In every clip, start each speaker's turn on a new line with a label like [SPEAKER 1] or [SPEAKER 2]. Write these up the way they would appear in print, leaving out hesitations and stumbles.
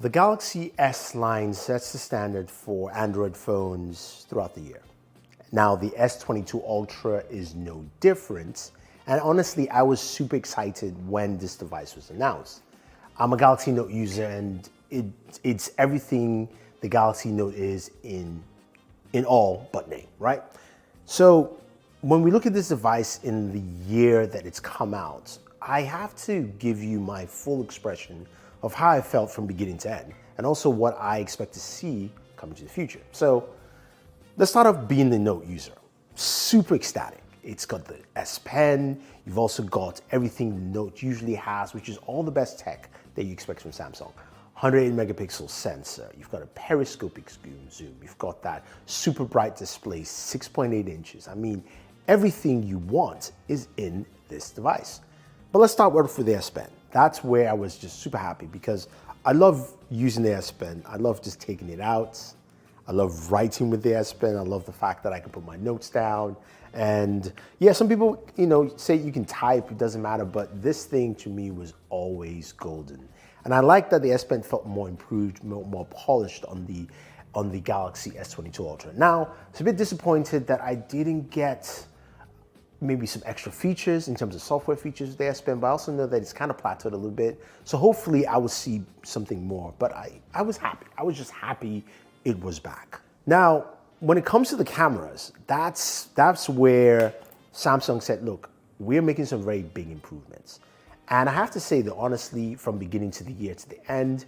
[SPEAKER 1] The Galaxy S line sets the standard for Android phones throughout the year. Now, the S22 Ultra is no different. And honestly, I was super excited when this device was announced. I'm a Galaxy Note user, and it's everything the Galaxy Note is in all but name, right? So when we look at this device in the year that it's come out, I have to give you my full expression of how I felt from beginning to end, and also what I expect to see coming to the future. So let's start off being the Note user. Super ecstatic. It's got the S Pen. You've also got everything the Note usually has, which is all the best tech that you expect from Samsung. 108 megapixel sensor. You've got a periscopic zoom. You've got that super bright display, 6.8 inches. I mean, everything you want is in this device. But let's start with the S Pen. That's where I was just super happy because I love using the S Pen. I love just taking it out. I love writing with the S Pen. I love the fact that I can put my notes down. And yeah, some people, say you can type, it doesn't matter, but this thing to me was always golden. And I like that the S Pen felt more improved, more polished on the Galaxy S22 Ultra. Now, it's a bit disappointed that I didn't get maybe some extra features in terms of software features with the S Pen, but I also know that it's kind of plateaued a little bit. So hopefully I will see something more, but I was happy. I was just happy it was back. Now, when it comes to the cameras, that's where Samsung said, look, we're making some very big improvements. And I have to say that honestly, from beginning to the year to the end,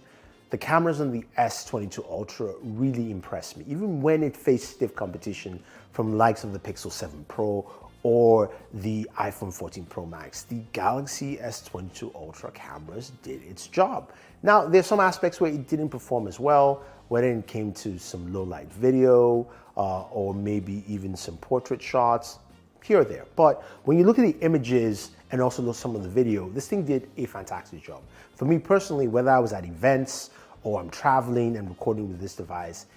[SPEAKER 1] the cameras on the S22 Ultra really impressed me, even when it faced stiff competition from likes of the Pixel 7 Pro or the iPhone 14 Pro Max. The Galaxy S22 Ultra cameras did its job. Now, there's some aspects where it didn't perform as well, whether it came to some low light video or maybe even some portrait shots here or there. But when you look at the images and also look at some of the video, this thing did a fantastic job. For me personally, whether I was at events or I'm traveling and recording with this device,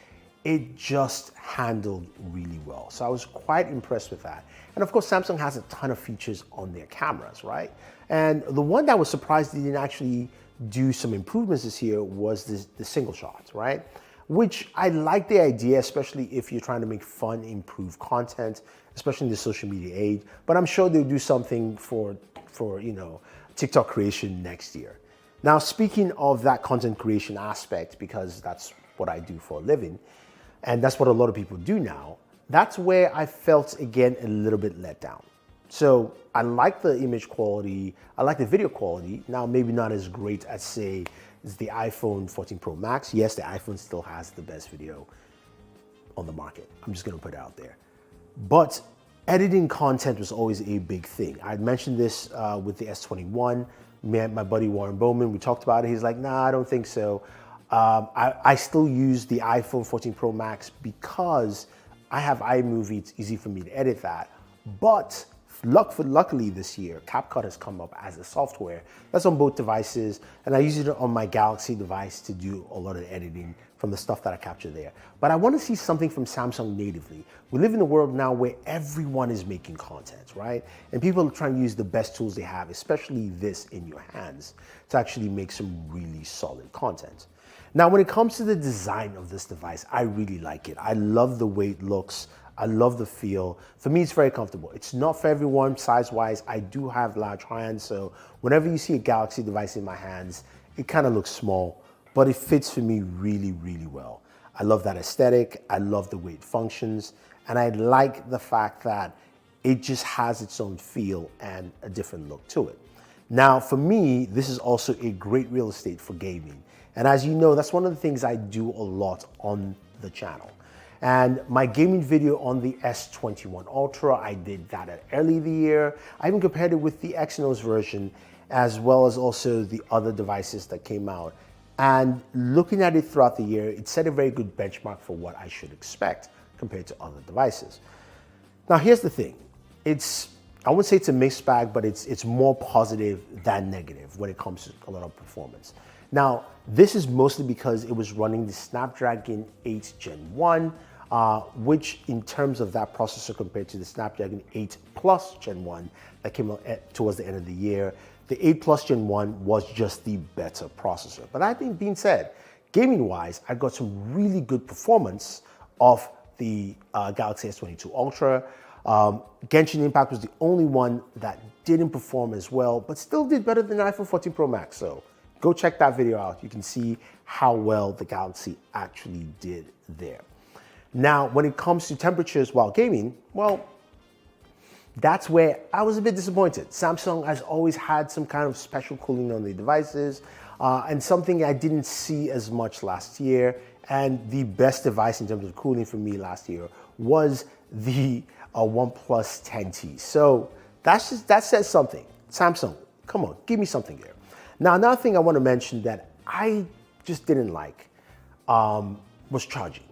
[SPEAKER 1] it just handled really well. So I was quite impressed with that. And of course, Samsung has a ton of features on their cameras, right? And the one that was surprised they didn't actually do some improvements this year was the single shots, right? Which I like the idea, especially if you're trying to make fun, improve content, especially in the social media age. But I'm sure they'll do something for TikTok creation next year. Now, speaking of that content creation aspect, because that's what I do for a living, and that's what a lot of people do now, that's where I felt, again, a little bit let down. So I like the image quality, I like the video quality. Now, maybe not as great as, say, the iPhone 14 Pro Max. Yes, the iPhone still has the best video on the market. I'm just gonna put it out there. But editing content was always a big thing. I mentioned this with the S21. My buddy Warren Bowman, we talked about it. He's like, nah, I don't think so. I still use the iPhone 14 Pro Max because I have iMovie. It's easy for me to edit that. But luckily this year, CapCut has come up as a software that's on both devices, and I use it on my Galaxy device to do a lot of editing from the stuff that I capture there. But I want to see something from Samsung natively. We live in a world now where everyone is making content, right? And people are trying to use the best tools they have, especially this in your hands, to actually make some really solid content. Now, when it comes to the design of this device, I really like it. I love the way it looks. I love the feel. For me, it's very comfortable. It's not for everyone size-wise. I do have large hands, so whenever you see a Galaxy device in my hands, it kind of looks small, but it fits for me really, really well. I love that aesthetic. I love the way it functions, and I like the fact that it just has its own feel and a different look to it. Now, for me, this is also a great real estate for gaming. And as you know, that's one of the things I do a lot on the channel. And my gaming video on the S21 Ultra, I did that early in the year. I even compared it with the Exynos version, as well as also the other devices that came out. And looking at it throughout the year, it set a very good benchmark for what I should expect compared to other devices. Now, here's the thing. I wouldn't say it's a mixed bag, but it's more positive than negative when it comes to a lot of performance. Now, this is mostly because it was running the Snapdragon 8 Gen 1, which in terms of that processor compared to the Snapdragon 8 Plus Gen 1 that came out towards the end of the year, the 8 Plus Gen 1 was just the better processor. But that being said, gaming-wise, I got some really good performance of the Galaxy S22 Ultra. Genshin Impact was the only one that didn't perform as well, but still did better than the iPhone 14 Pro Max. So go check that video out. You can see how well the Galaxy actually did there. Now, when it comes to temperatures while gaming, well, that's where I was a bit disappointed. Samsung has always had some kind of special cooling on the devices, and something I didn't see as much last year. And the best device in terms of cooling for me last year was the OnePlus 10T. So that says something. Samsung, come on, give me something there. Now, another thing I want to mention that I just didn't like was charging.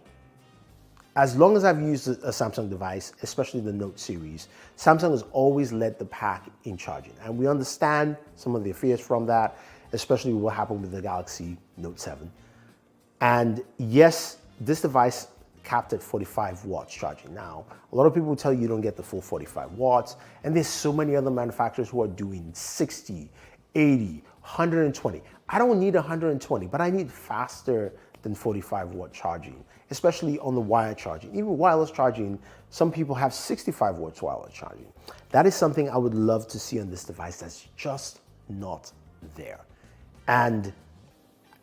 [SPEAKER 1] As long as I've used a Samsung device, especially the Note series, Samsung has always led the pack in charging. And we understand some of the fears from that, especially what happened with the Galaxy Note 7. And yes, this device capped at 45 watts charging. Now, a lot of people will tell you don't get the full 45 watts, and there's so many other manufacturers who are doing 60, 80, 120. I don't need 120, but I need faster than 45 watt charging, especially on the wire charging. Even wireless charging, some people have 65 watts wireless charging. That is something I would love to see on this device that's just not there. And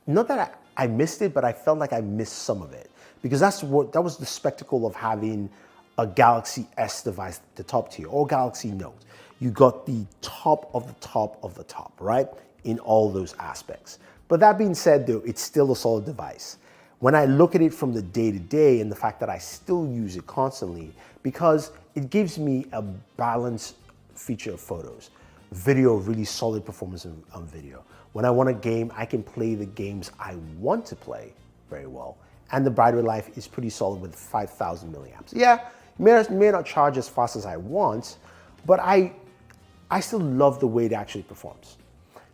[SPEAKER 1] not that I missed it, but I felt like I missed some of it, because that was the spectacle of having a Galaxy S device, the top tier, or Galaxy Note. You got the top of the top of the top, right? In all those aspects. But that being said, though, it's still a solid device. When I look at it from the day-to-day and the fact that I still use it constantly, because it gives me a balanced feature of photos, video, really solid performance on video. When I want to game, I can play the games I want to play very well. And the battery life is pretty solid with 5,000 milliamps. Yeah, it may not charge as fast as I want, but I still love the way it actually performs.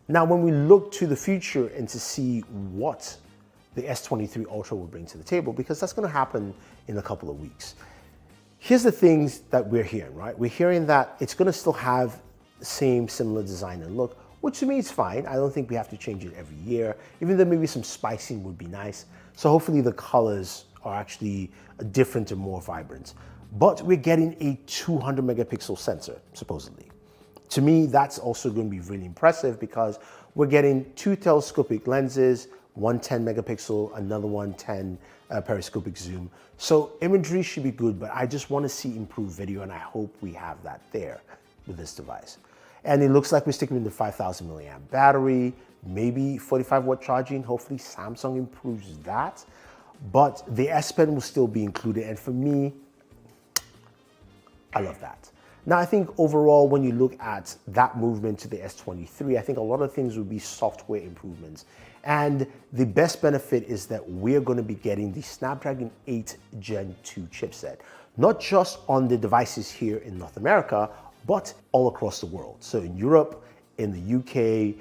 [SPEAKER 1] Now, when we look to the future and to see what the S23 Ultra will bring to the table, because that's going to happen in a couple of weeks. Here's the things that we're hearing, right? We're hearing that it's going to still have the same similar design and look, which to me is fine. I don't think we have to change it every year, even though maybe some spicing would be nice. So hopefully the colors are actually different and more vibrant. But we're getting a 200 megapixel sensor, supposedly. To me, that's also going to be really impressive because we're getting two telescopic lenses, one 10 megapixel, another one 10 periscopic zoom. So imagery should be good, but I just want to see improved video, and I hope we have that there with this device. And it looks like we're sticking with the 5,000 milliamp battery, maybe 45 watt charging. Hopefully Samsung improves that, but the S Pen will still be included. And for me, I love that. Now, I think overall, when you look at that movement to the S23, I think a lot of things will be software improvements. And the best benefit is that we're going to be getting the Snapdragon 8 Gen 2 chipset, not just on the devices here in North America, but all across the world. So in Europe, in the UK,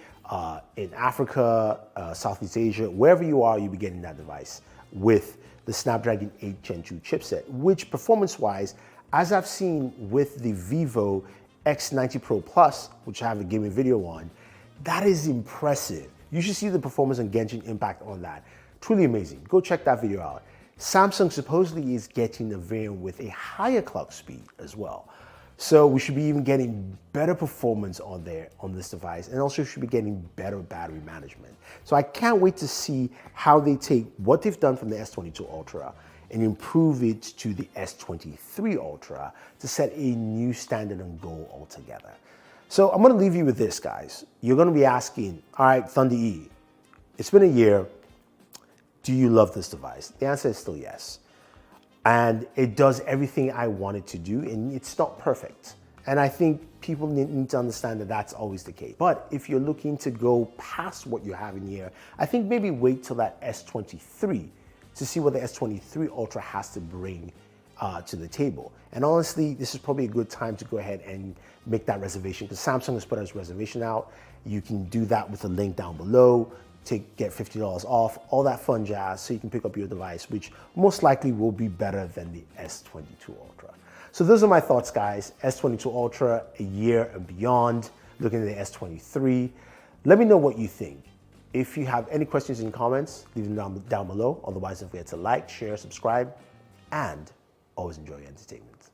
[SPEAKER 1] in Africa, Southeast Asia, wherever you are, you'll be getting that device with the Snapdragon 8 Gen 2 chipset, which performance-wise, as I've seen with the Vivo X90 Pro Plus, which I have a gaming video on, that is impressive. You should see the performance on Genshin Impact on that. Truly amazing. Go check that video out. Samsung supposedly is getting a variant with a higher clock speed as well. So we should be even getting better performance on this device, and also should be getting better battery management. So I can't wait to see how they take what they've done from the S22 Ultra and improve it to the S23 Ultra to set a new standard and goal altogether. So I'm gonna leave you with this, guys. You're gonna be asking, all right, Thunder E, it's been a year. Do you love this device? The answer is still yes. And it does everything I want it to do, and it's not perfect. And I think people need to understand that that's always the case. But if you're looking to go past what you have in here, I think maybe wait till that S23 to see what the S23 Ultra has to bring to the table. And honestly, this is probably a good time to go ahead and make that reservation, because Samsung has put its reservation out. You can do that with the link down below. Get $50 off, all that fun jazz, so you can pick up your device, which most likely will be better than the S22 Ultra. So those are my thoughts, guys. S22 Ultra, a year and beyond, looking at the S23. Let me know what you think. If you have any questions and comments, leave them down below. Otherwise, don't forget to like, share, subscribe, and always enjoy your entertainment.